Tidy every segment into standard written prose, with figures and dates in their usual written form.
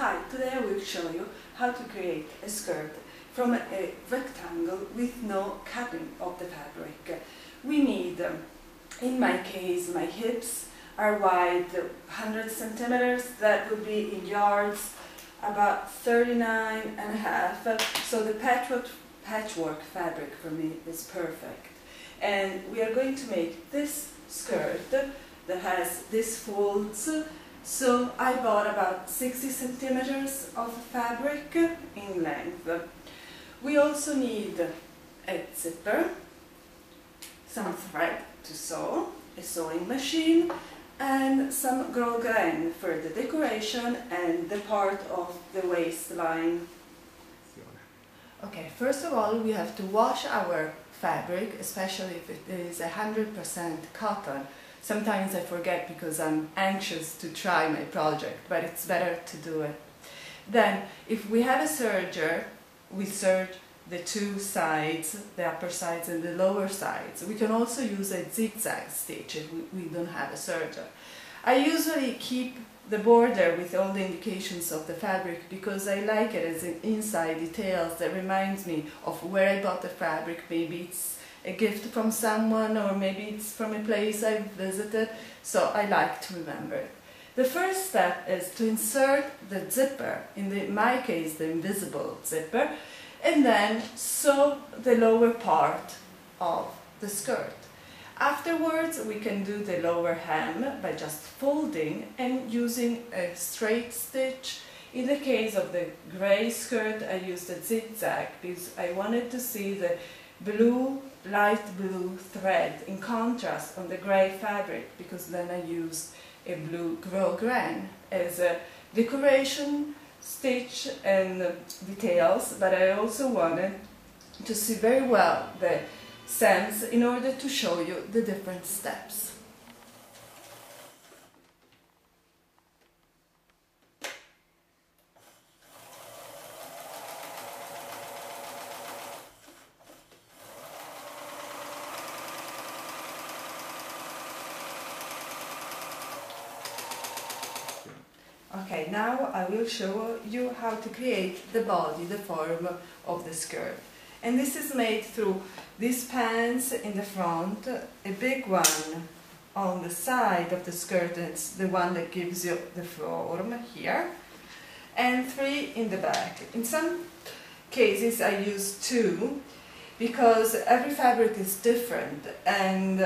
Hi, today I will show you how to create a skirt from a rectangle with no cutting of the fabric. We need, in my case, my hips are wide 100 centimeters, that would be in yards about 39 and a half, so the patchwork fabric for me is perfect. And we are going to make this skirt that has these folds. So I bought about 60 centimeters of fabric in length. We also need a zipper, some thread to sew, a sewing machine, and some grosgrain for the decoration and the part of the waistline. Okay, first of all we have to wash our fabric, especially if it is 100% cotton. Sometimes I forget because I'm anxious to try my project, but it's better to do it. Then, if we have a serger, we serge the two sides, the upper sides and the lower sides. We can also use a zigzag stitch if we don't have a serger. I usually keep the border with all the indications of the fabric because I like it as an inside details that reminds me of where I bought the fabric. Maybe it's a gift from someone, or maybe it's from a place I've visited, so I like to remember it. The first step is to insert the zipper, in my case the invisible zipper, and then sew the lower part of the skirt. Afterwards we can do the lower hem by just folding and using a straight stitch. In the case of the grey skirt I used a zigzag because I wanted to see the light blue thread in contrast on the grey fabric, because then I used a blue grosgrain as a decoration stitch and details, but I also wanted to see very well the sense in order to show you the different steps. Okay, now I will show you how to create the body, the form of the skirt. And this is made through these pants in the front, a big one on the side of the skirt, it's the one that gives you the form here, and 3 in the back. In some cases I use 2 because every fabric is different and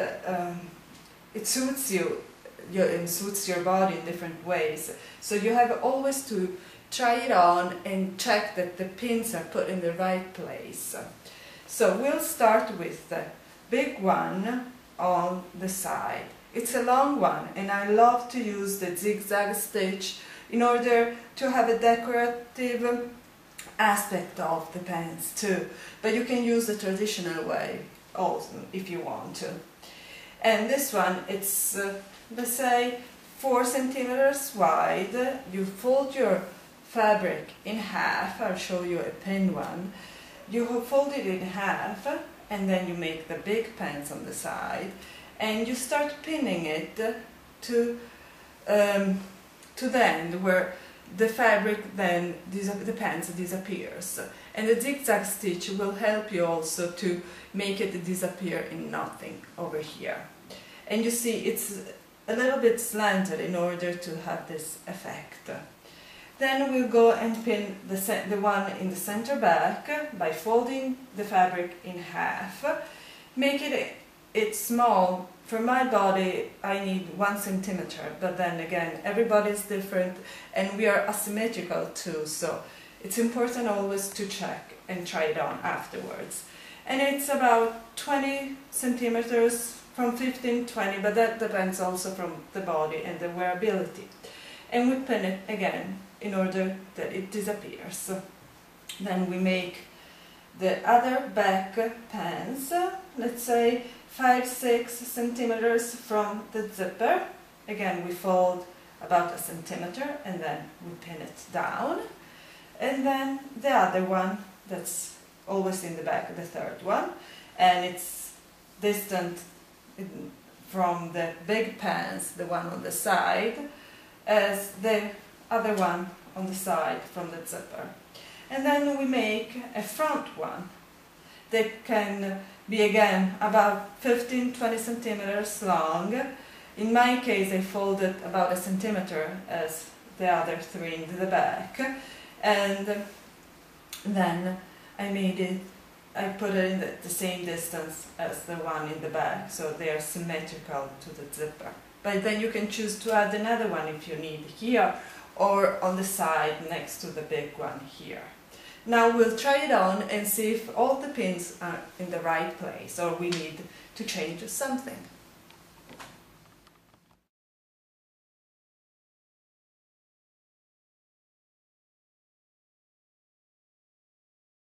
it suits you. It suits your body in different ways, so you have always to try it on and check that the pins are put in the right place. So we'll start with the big one on the side. It's a long one and I love to use the zigzag stitch in order to have a decorative aspect of the pants too, but you can use the traditional way also if you want to. And this one, it's let's say 4 centimeters wide. You fold your fabric in half. I'll show you a pin one. You fold it in half and then you make the big pants on the side and you start pinning it to the end where the fabric then, the pants disappears. And the zigzag stitch will help you also to make it disappear in nothing over here. And you see it's a little bit slanted in order to have this effect. Then we'll go and pin the one in the center back by folding the fabric in half. Make it small. For my body I need 1 centimeter, but then again everybody is different and we are asymmetrical too, so it's important always to check and try it on afterwards. And it's about 20 centimeters, from 15 to 20, but that depends also from the body and the wearability. And we pin it again in order that it disappears. Then we make the other back pants, let's say 5-6 centimeters from the zipper. Again we fold about 1 centimeter and then we pin it down. And then the other one, that's always in the back, the third one, and it's distant from the big pants, the one on the side, as the other one on the side from the zipper. And then we make a front one that can be again about 15-20 centimeters long. In my case I folded about a centimeter as the other three in the back, and then I put it in the same distance as the one in the back, so they are symmetrical to the zipper. But then you can choose to add another one if you need here, or on the side next to the big one here. Now we'll try it on and see if all the pins are in the right place or we need to change something.